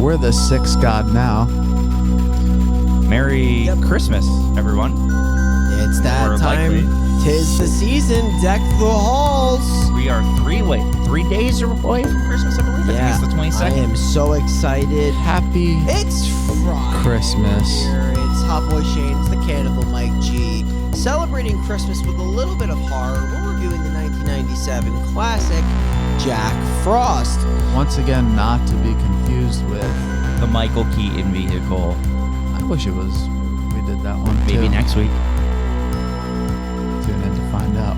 We're the sixth god now. Merry Christmas, everyone. It's that time. Tis the season. Deck the halls. We are 3 days away from Christmas, I believe. Yeah, I think it's the 22nd. I am so excited. Happy It's Friday. Christmas. Here. It's Hot Boy Shane. It's the Cannibal Mike G. Celebrating Christmas with a little bit of horror. We're reviewing the 1997 classic Jack Frost. Once again, not to be confused with. The Michael Keaton vehicle. I wish it was. We did that one too. Maybe next week. Tune in to find out.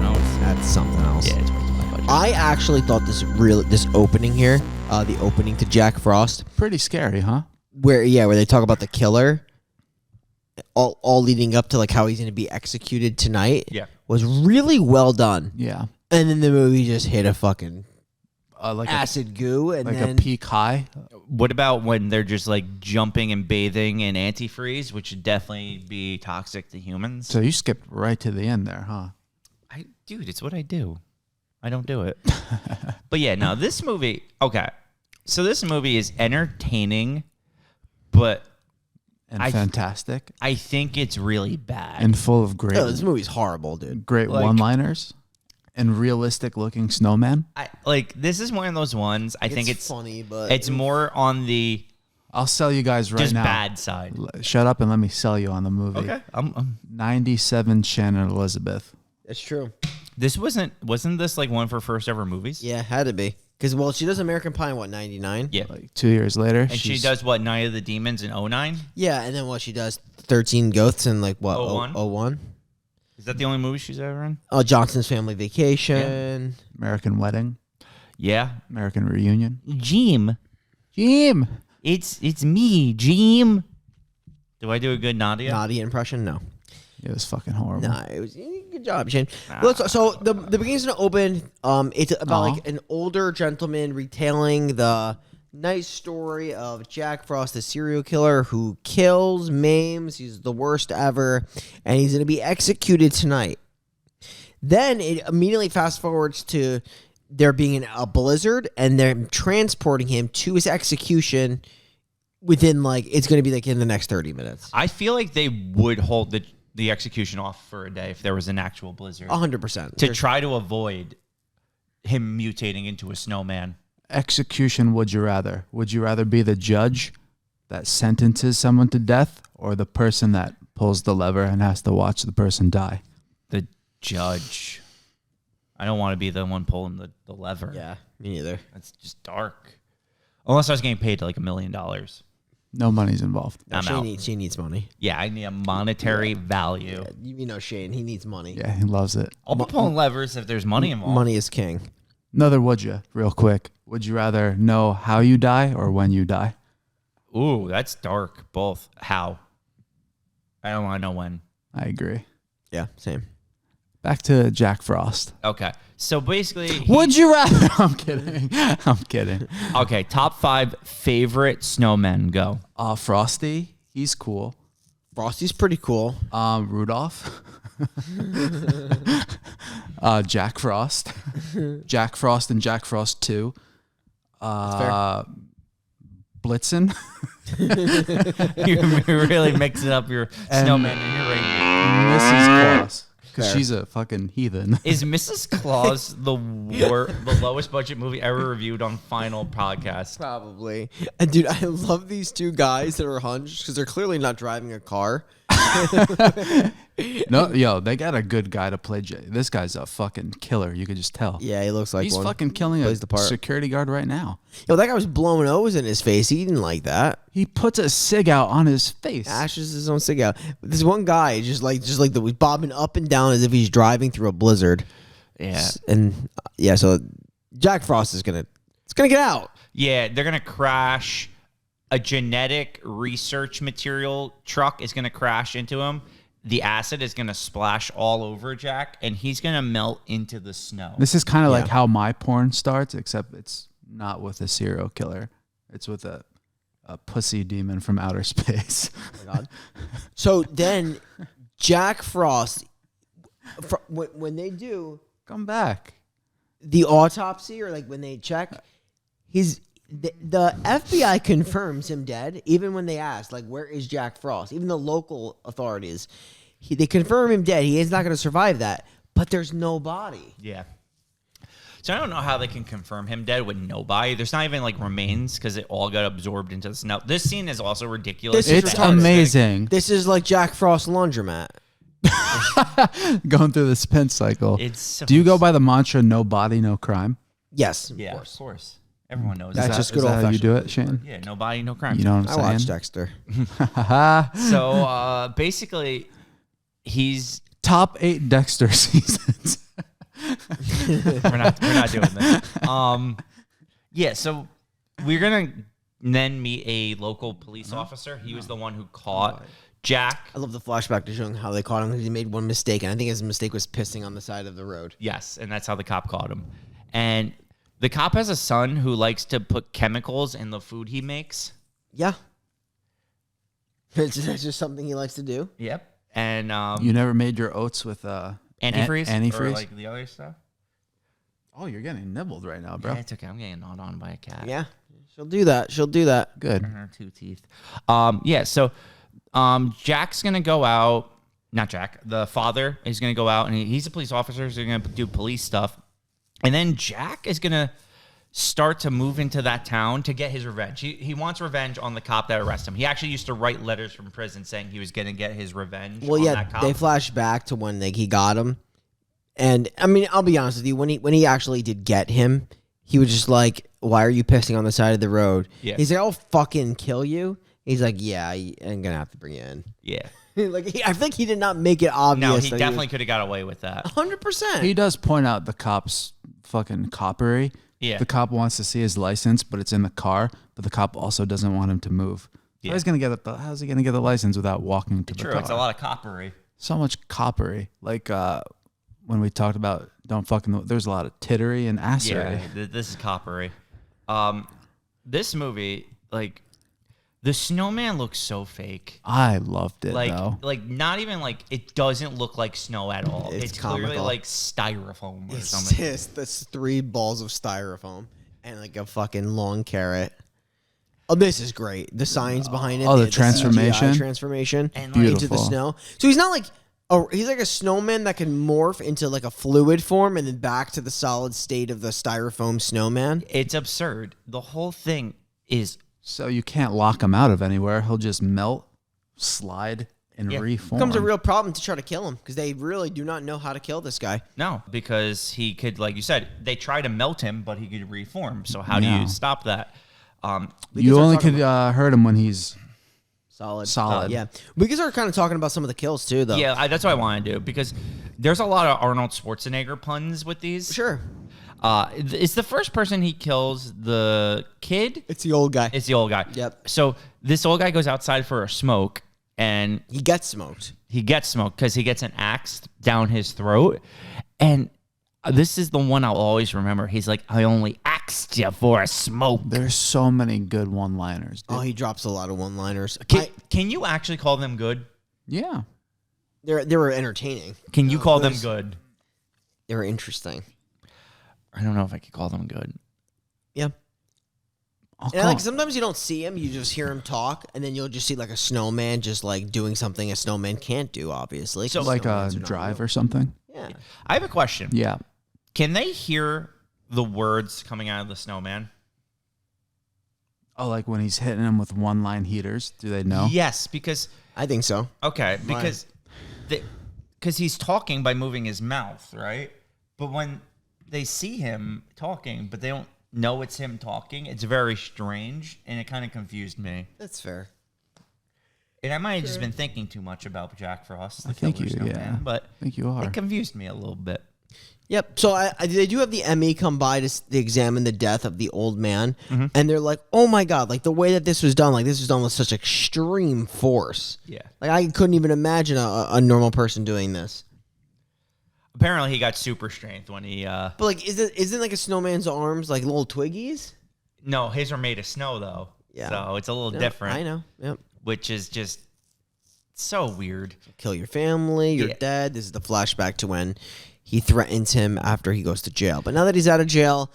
No, That's something else. yeah, it's way too much budget. I actually thought this opening here, the opening to Jack Frost, Pretty scary, huh? where they talk about the killer, all leading up to like how he's going to be executed tonight, Yeah. was really well done. Yeah. And then the movie just hit a fucking Like acid goo, and a then peak high. What about when they're just like jumping and bathing in antifreeze, which would definitely be toxic to humans? So you skipped right to the end there, huh? Dude, it's what I do. I don't do it. But yeah, no, this movie, okay. So this movie is entertaining, but And fantastic. I think it's really bad. And full of great, this movie's horrible, dude. great like- one-liners. And realistic-looking snowman. This is one of those ones. I think it's funny, but it's more on the I'll sell you guys right just now. bad side. Shut up and let me sell you on the movie. Okay, 97 Shannon Elizabeth. it's true. this wasn't this like one of her first ever movies? Yeah, had to be because she does American Pie in what 99. Yeah. Like 2 years later. And she does what, Night of the Demons in 09? Yeah, and then she does 13 Ghosts in like what 01? 01? Is that the only movie she's ever in? Oh, Johnson's Family Vacation. American Wedding. Yeah. American Reunion. Jim. It's me, Jim. Do I do a good Nadia? Nadia impression? No. It was fucking horrible. Nah, it was good job, Shane. Well, so the beginning's gonna open. It's about like an older gentleman retelling the nice story of Jack Frost, the serial killer who kills, maims. He's the worst ever, and he's gonna be executed tonight. Then it immediately fast forwards to there being a blizzard, and they're transporting him to his execution within it's gonna be like in the next 30 minutes. I feel like they would hold the execution off for a day if there was an actual blizzard. 100%. To try to avoid him mutating into a snowman. Execution, would you rather? Would you rather be the judge that sentences someone to death or the person that pulls the lever and has to watch the person die? The judge. I don't want to be the one pulling the lever. Yeah, me neither. That's just dark. Unless I was getting paid like $1 million. No money's involved. I'm out. She needs money. Yeah, I need a monetary value. Yeah, you know Shane, he needs money. Yeah, he loves it. I'll be pulling levers if there's money involved. Money is king. Another would you, real quick. Would you rather know how you die or when you die? Ooh, that's dark. Both. How? I don't want to know when. I agree. Yeah, same. Back to Jack Frost. Okay. So basically... Would you rather? I'm kidding. I'm kidding. Okay, top 5 favorite snowmen, go. Frosty, he's cool. Frosty's pretty cool. Rudolph. Jack Frost. Jack Frost and Jack Frost 2. Blitzen. You're really mixing up your snowman and your reindeer. Mrs. Claus. Because Fair. she's a fucking heathen. Is Mrs. Claus the lowest budget movie ever reviewed on Final Podcast? Probably. And dude, I love these two guys that are hunched because they're clearly not driving a car. No, yo, they got a good guy to play Jay. This guy's a fucking killer. You could just tell. Yeah, he looks like He's one. fucking killing a Plays the part. security guard right now. Yo, that guy was blowing O's in his face. He didn't like that. He puts a cig out on his face. Ashes his own cig out. This one guy just like the bobbing up and down as if he's driving through a blizzard. Yeah. And so Jack Frost is gonna get out. Yeah, they're going to crash. A genetic research material truck is going to crash into him. The acid is going to splash all over Jack, and he's going to melt into the snow. This is kind of like how my porn starts, except it's not with a serial killer. It's with a pussy demon from outer space. Oh my God. So then Jack Frost, when they do Come back. the autopsy or like when they check, The FBI confirms him dead, even when they ask, like, where is Jack Frost? Even the local authorities, they confirm him dead. He is not going to survive that, but there's no body. Yeah. So I don't know how they can confirm him dead with no body. There's not even like remains because it all got absorbed into the snow. This scene is also ridiculous. It's amazing. This is like Jack Frost laundromat. Going through the spin cycle. It's so Do you go by the mantra "no body, no crime"? Yes, Yeah, of course. Everyone knows That's that. just Is good that how you old-fashioned do it, Shane? Yeah, no body, no crime. You know what I I'm watched saying? Dexter. So basically, he's Top 8 Dexter seasons. we're not doing this. Yeah, so we're gonna then meet a local police officer. He was the one who caught Jack. I love the flashback to showing how they caught him because he made one mistake, and I think his mistake was pissing on the side of the road. Yes, and that's how the cop caught him. And the cop has a son who likes to put chemicals in the food he makes. Yeah. It's just something he likes to do. Yep. And You never made your oats with antifreeze? Antifreeze? Or like the other stuff? Oh, you're getting nibbled right now, bro. Yeah, it's okay. I'm getting gnawed on by a cat. Yeah. She'll do that. Good. Her 2 teeth. Yeah, so Jack's going to go out. Not Jack. The father is going to go out, and he's a police officer, so he's going to do police stuff. And then Jack is going to start to move into that town to get his revenge. He wants revenge on the cop that arrested him. He actually used to write letters from prison saying he was going to get his revenge Well, on yeah, that cop. they flash back to when he got him. And, I mean, I'll be honest with you. When he actually did get him, he was just like, why are you pissing on the side of the road? Yeah. He's like, I'll fucking kill you. He's like, yeah, I'm going to have to bring you in. Yeah. I think he did not make it obvious. No, he that definitely could have got away with that. 100%. He does point out the cop's fucking coppery. Yeah. The cop wants to see his license, but it's in the car. But the cop also doesn't want him to move. Yeah. How's he gonna get the license without walking to the True, car? it's a lot of coppery. So much coppery. Like when we talked about don't fucking. There's a lot of tittery and assery. Yeah, this is coppery. This movie, like, the snowman looks so fake. I loved it though. Like not even like it doesn't look like snow at all. It's clearly comical. like styrofoam or It's something. just that's 3 balls of styrofoam and like a fucking long carrot. Oh, this is great. The signs behind it. Oh, the CGI transformation? transformation And, into Beautiful. the snow. So he's not like he's like a snowman that can morph into like a fluid form and then back to the solid state of the styrofoam snowman. It's absurd. The whole thing is So you can't lock him out of anywhere. He'll just melt, slide, and Yeah. reform. Becomes a real problem to try to kill him because they really do not know how to kill this guy. no, because he could, like you said, they try to melt him, but he could reform. So how do Yeah. you stop that? You only could hurt him when he's Solid. Yeah. We can start kind of talking about some of the kills too, though. Yeah, that's what I want to do because there's a lot of Arnold Schwarzenegger puns with these. Sure. It's the first person he kills. The kid. It's the old guy. It's the old guy. Yep. So this old guy goes outside for a smoke, and He gets smoked. he gets smoked because he gets an axe down his throat. And this is the one I'll always remember. He's like, I only axed you for a smoke. There's so many good one-liners. Dude. Oh, he drops a lot of one-liners. Can you actually call them good? Yeah. They were entertaining. Can you call them those- good? They were interesting. I don't know if I could call them good. Yeah. I'll And call- like sometimes you don't see him, you just hear him talk, and then you'll just see like a snowman just like doing something a snowman can't do, obviously. So, 'cause like a snowmans are not drive real. or something. Yeah. I have a question. Yeah. Can they hear the words coming out of the snowman? Oh, like when he's hitting him with one-line heaters. Do they know? Yes, because I think so. okay, because he's talking by moving his mouth, right? But when they see him talking, but they don't know it's him talking, it's very strange, and it kind of confused me. That's fair. And I might have just been thinking too much about Jack Frost, the I think Killer you- Snowman, yeah. but I think you are. it confused me a little bit. Yep. So they do have the ME come by to examine the death of the old man, and they're like, "Oh my god! Like the way that this was done, like this was done with such extreme force. Yeah. Like I couldn't even imagine a normal person doing this. Apparently, he got super strength when he. But like, isn't like a snowman's arms like little twiggies? No, his are made of snow though. Yeah. So it's a little Yep, different. I know. Yep. Which is just so weird. Kill your family. You're Yeah. dead. This is the flashback to when he threatens him after he goes to jail. But now that he's out of jail,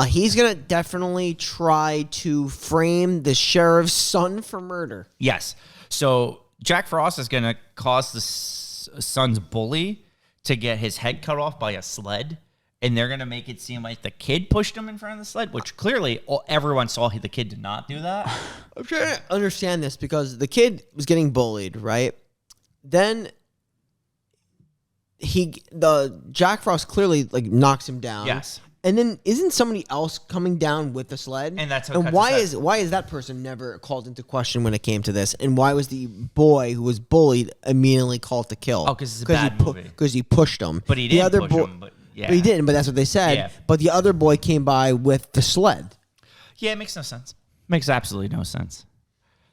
He's gonna definitely try to frame the sheriff's son for murder. Yes. So Jack Frost is going to cause the son's bully to get his head cut off by a sled. And they're going to make it seem like the kid pushed him in front of the sled, which clearly everyone saw the kid did not do that. I'm trying to understand this because the kid was getting bullied, right? Then the Jack Frost clearly like knocks him down. Yes. And then isn't somebody else coming down with the sled? And that's and why is that person never called into question when it came to this? And why was the boy who was bullied immediately called to kill? Oh, because it's a bad movie. Because he pushed him. But he didn't push him. But yeah. But he didn't. But that's what they said. Yeah. But the other boy came by with the sled. Yeah, it makes no sense. Makes absolutely no sense.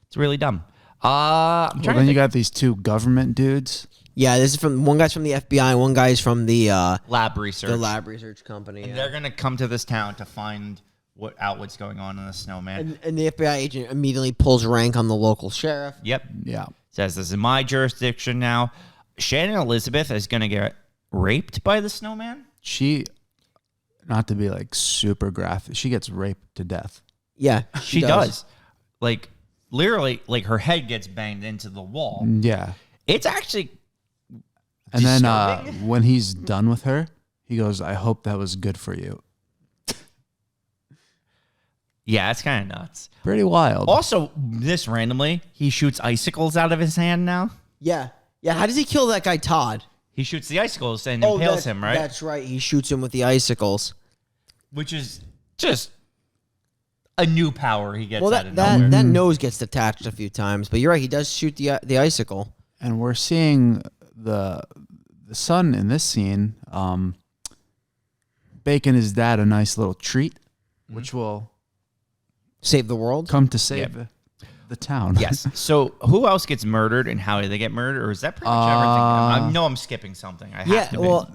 It's really dumb. Then you got these two government dudes. Yeah, this is one guy's from the FBI, one guy's from the lab research. The lab research company. And they're gonna come to this town to find what's going on in the snowman. And the FBI agent immediately pulls rank on the local sheriff. Yep. Yeah. Says this is my jurisdiction now. Shannon Elizabeth is gonna get raped by the snowman. She, not to be like super graphic, she gets raped to death. Yeah, she does. Like literally, like her head gets banged into the wall. Yeah. It's actually. And then when he's done with her, he goes, "I hope that was good for you." Yeah, it's kind of nuts. Pretty wild. Also, this randomly, he shoots icicles out of his hand now. Yeah. Yeah, how does he kill that guy Todd? He shoots the icicles and impales him, right? That's right. He shoots him with the icicles. Which is just a new power he gets out of that nowhere. that nose gets detached a few times, but you're right. He does shoot the icicle. And we're seeing the son in this scene baking his dad a nice little treat, which will save the world. Come to save the town. Yes. So who else gets murdered and how did they get murdered? Or is that pretty much everything? I know I'm skipping something. I have to be. Well,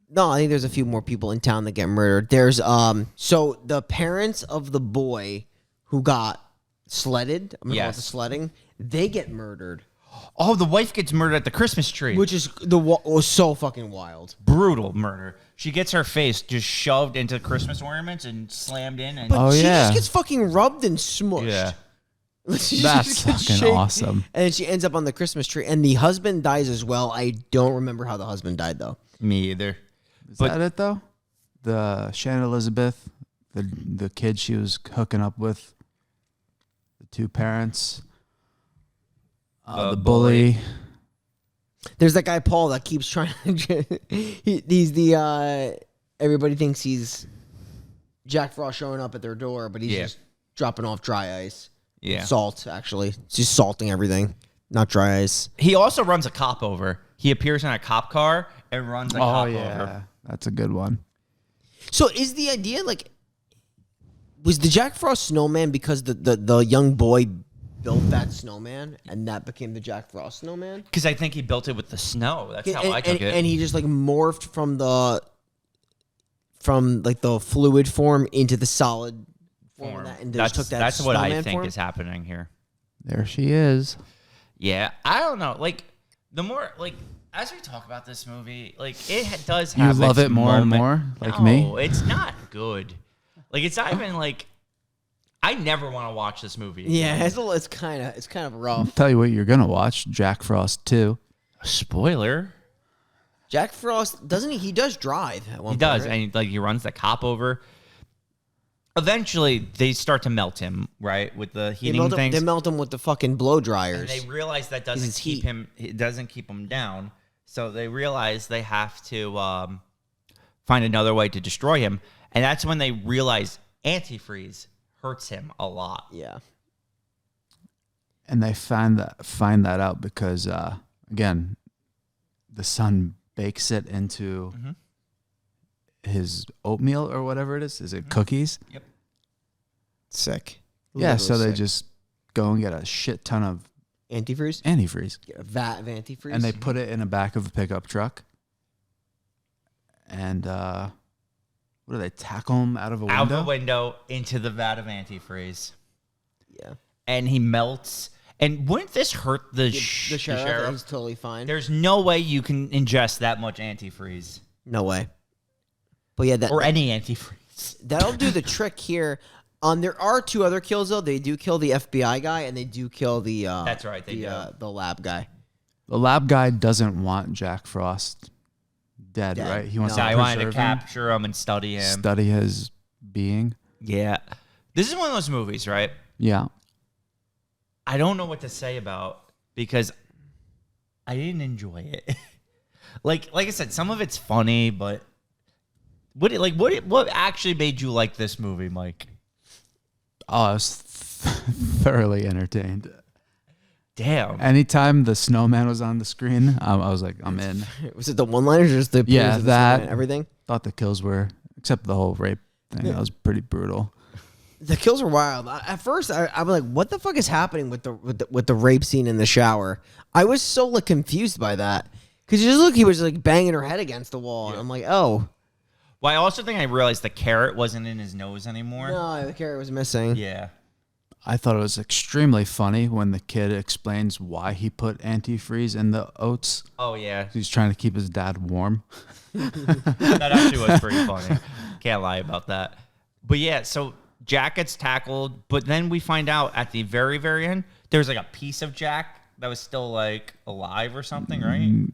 no, I think there's a few more people in town that get murdered. There's so the parents of the boy who got sledded, I'm gonna call it the sledding, they get murdered. Oh, the wife gets murdered at the Christmas tree. Which is was so fucking wild. Brutal murder. She gets her face just shoved into Christmas ornaments and slammed in. And But she just gets fucking rubbed and smushed. Yeah. That's fucking awesome. And then she ends up on the Christmas tree. And the husband dies as well. I don't remember how the husband died, though. Me either. Is that it, though? The Shannon Elizabeth, the kid she was hooking up with, the two parents, the bully. There's that guy Paul that keeps trying to. He's the. Everybody thinks he's Jack Frost showing up at their door, but he's just dropping off dry ice. Yeah. Salt, actually. He's just salting everything, not dry ice. He also runs a cop over. He appears in a cop car and runs a cop over. That's a good one. So is the idea like, was the Jack Frost snowman because the young boy built that snowman and that became the Jack Frost snowman? Because I think he built it with the snow. That's how I took it. And he just like morphed from like the fluid form into the solid form. And that's what I think form? is happening here. There she is. Yeah, I don't know. Like the more like as we talk about this movie, like it does have. You love it more and more, like me. No, it's not good. Like it's not even like. I never want to watch this movie. Yeah, it's kind of rough. I'll tell you what you're gonna watch: Jack Frost 2. Spoiler. Jack Frost doesn't he? He does drive at one point. He does, right? and like he runs the cop over. Eventually, they start to melt him, right, with the heating things. They melt him with the fucking blow dryers. And they realize that doesn't keep him. It doesn't keep him down. So they realize they have to find another way to destroy him, and that's when they realize antifreeze hurts him a lot. Yeah. And they find that out because again, the son bakes it into his oatmeal or whatever it is. Is it cookies? Yep. Sick. Yeah, so they just go and get a shit ton of antifreeze. Get a vat of antifreeze. And they put it in the back of a pickup truck. And what do they tackle him out of a window? Out the window into the vat of antifreeze. Yeah. And he melts. And wouldn't this hurt the sheriff? He's totally fine. There's no way you can ingest that much antifreeze. No way. But yeah, or any antifreeze. That'll do the trick here. There are 2 other kills though. They do kill the FBI guy, and they do kill the. That's right. They do. The lab guy. The lab guy doesn't want Jack Frost dead, right? He wants to I wanted to preserve him, capture him and study him. study his being. Yeah. This is one of those movies, right? Yeah. I don't know what to say about because I didn't enjoy it. like I said, some of it's funny, but what actually made you like this movie, Mike? Oh, I was thoroughly entertained. Damn. Anytime the snowman was on the screen, I was like, I'm in. Was it the one-liners or just the Yeah, that everything? Thought the kills were, except the whole rape thing. That was pretty brutal. The kills were wild. At first, I was like, "What the fuck is happening with the rape scene in the shower?" I was so confused by that because you just look, he was like banging her head against the wall, and I'm like, "Oh." Well, I also think I realized the carrot wasn't in his nose anymore. No, the carrot was missing. Yeah. I thought it was extremely funny when the kid explains why he put antifreeze in the oats. Oh, yeah. He's trying to keep his dad warm. That actually was pretty funny. Can't lie about that. But yeah, so Jack gets tackled, but then we find out at the very, very end, there's like a piece of Jack that was still like alive or something, right?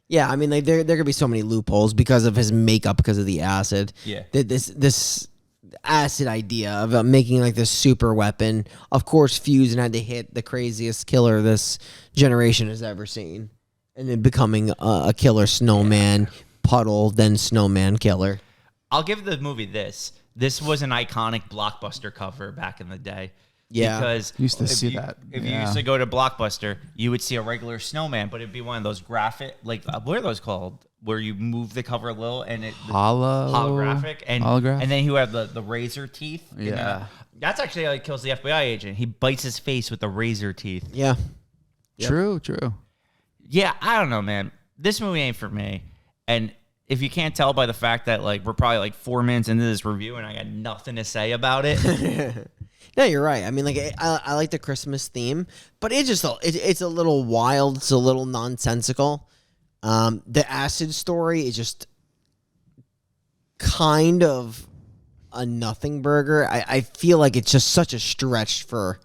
Yeah, I mean, like there could be so many loopholes because of his makeup, because of the acid. Yeah. This acid idea of making like this super weapon, of course, fused and had to hit the craziest killer this generation has ever seen, and then becoming a killer snowman puddle, then snowman killer. I'll give the movie this. This was an iconic Blockbuster cover back in the day. Yeah. Because Used to if see you, that. If you Yeah. used to go to Blockbuster, you would see a regular snowman, but it'd be one of those graphic, like, what are those called? Where you move the cover a little and it holographic. And then you have the razor teeth. Yeah. That's actually how he kills the FBI agent. He bites his face with the razor teeth. Yeah. Yep. True. Yeah, I don't know, man. This movie ain't for me. And if you can't tell by the fact that like we're probably like 4 minutes into this review and I got nothing to say about it. No, you're right. I mean, like I like the Christmas theme, but it's a little wild. It's a little nonsensical. The acid story is just kind of a nothing burger. I feel like it's just such a stretch for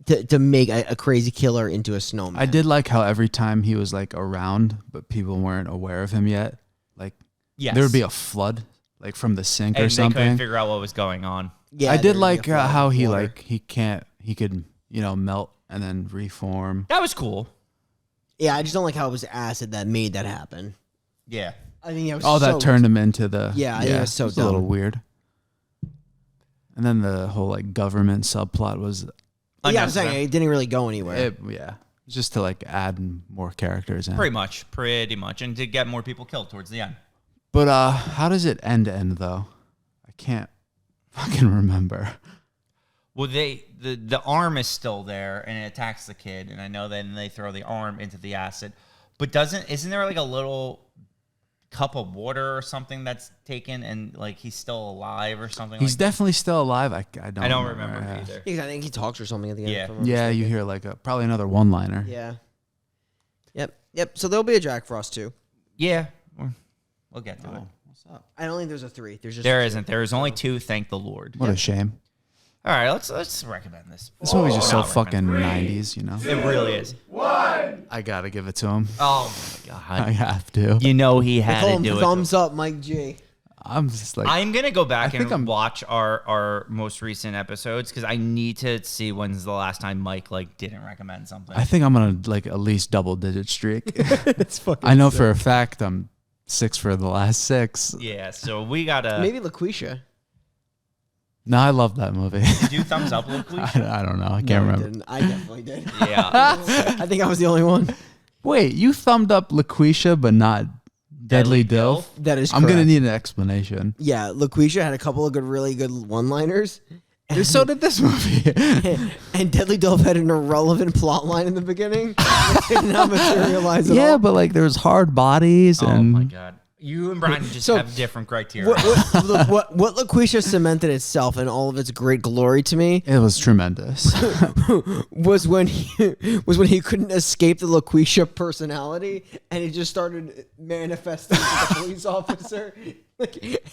to make a crazy killer into a snowman. I did like how every time he was like around, but people weren't aware of him yet. Like there would be a flood, like from the sink or and something. they couldn't figure out what was going on. Yeah, I did like how he water. he could melt and then reform. That was cool. Yeah, I just don't like how it was acid that made that happen. Yeah. I think it was That turned him into the Yeah, I think it was so a little dumb. weird. And then the whole like government subplot was Yeah, I'm saying it didn't really go anywhere. just to like add more characters in. Pretty much, and to get more people killed towards the end. But how does it end though? I can't fucking remember. Well, the arm is still there and it attacks the kid, and I know then they throw the arm into the acid. But isn't there like a little cup of water or something that's taken and like he's still alive or something? He's definitely still alive. I don't remember yeah. either. Because I think he talks or something at the end. Yeah. if I'm not Yeah, you mistaken. hear like probably another one-liner. Yeah. Yep. So there'll be a Jack Frost too. Yeah, we'll get to it. What's up? I don't think there's a 3. There's just There a 2. isn't. There is only 2. Thank the Lord. What a shame. All right, let's recommend this. This movie's just so Not fucking recommend. 90s, you know? It really is. I gotta give it to him. Oh my I god! have to. You know he had Call to him do it. thumbs up, Mike G. I'm just like, I'm gonna go back think and I'm- watch our most recent episodes because I need to see when's the last time Mike like didn't recommend something. I think I'm gonna like at least double-digit streak. It's fucking. I know for a fact I'm 6 for the last 6. Yeah, so we gotta Maybe LaQuisha. No, I love that movie. do thumbs up, Luke. I don't know. I can't No, I remember. didn't. I definitely did. Yeah, I think I was the only one. Wait, you thumbed up LaQuisha, but not Deadly Dilf? That is. I'm gonna correct. need an explanation. Yeah, LaQuisha had a couple of really good one-liners. So did this movie. And Deadly Dilf had an irrelevant plot line in the beginning. It did not materialize at Yeah, all. but like there was hard bodies Oh and my god. You and Brian just So, have different criteria. What LaQuisha cemented itself in all of its great glory to me It was tremendous. was when he couldn't escape the LaQuisha personality and he just started manifesting as a police officer.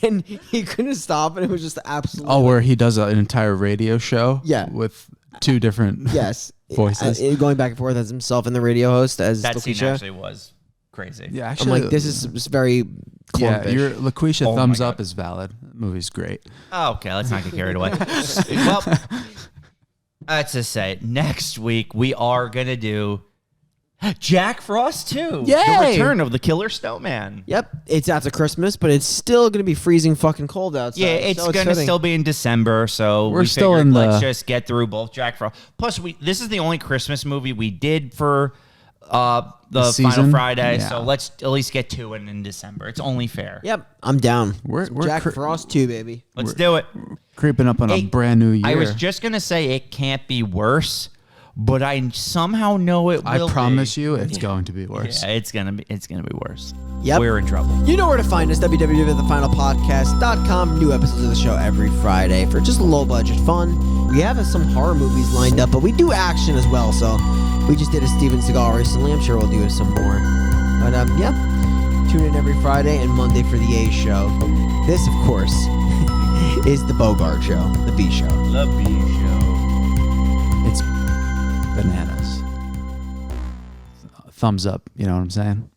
And he couldn't stop, and it was just absolutely. Oh, where he does an entire radio show. Yeah. With two different voices. Going back and forth as himself and the radio host as that scene LaQuisha. actually was crazy. Yeah, I'm actually, like, this is very yeah. clumpish. Your LaQuisha Oh my thumbs God. up is valid. The movie's great. Oh, okay, let's not get carried away. Well, let's just say next week we are gonna do Jack Frost 2. The Yay! return of the killer snowman. Yep, it's after Christmas, but it's still gonna be freezing fucking cold outside. Yeah, it's so gonna fitting. still be in December, so We're we still figured in the- let's just get through both Jack Frost. Plus, this is the only Christmas movie we did for the Final season? Friday, Yeah. so let's at least get two in December. It's only fair. Yep, I'm down. We're Jack Frost 2, baby. Let's do it. Creeping up on a brand new year. I was just gonna say it can't be worse, but I somehow know it will. I promise you, it's going to be worse. Yeah, it's gonna be worse. Yep. We're in trouble. You know where to find us, www.thefinalpodcast.com. New episodes of the show every Friday for just low budget fun. We have some horror movies lined up, but we do action as well, so we just did a Steven Seagal recently. I'm sure we'll do some more. But yeah, tune in every Friday and Monday for the A show. This, of course, is the Bogart show, the B show. The B show. It's bananas. Thumbs up, you know what I'm saying?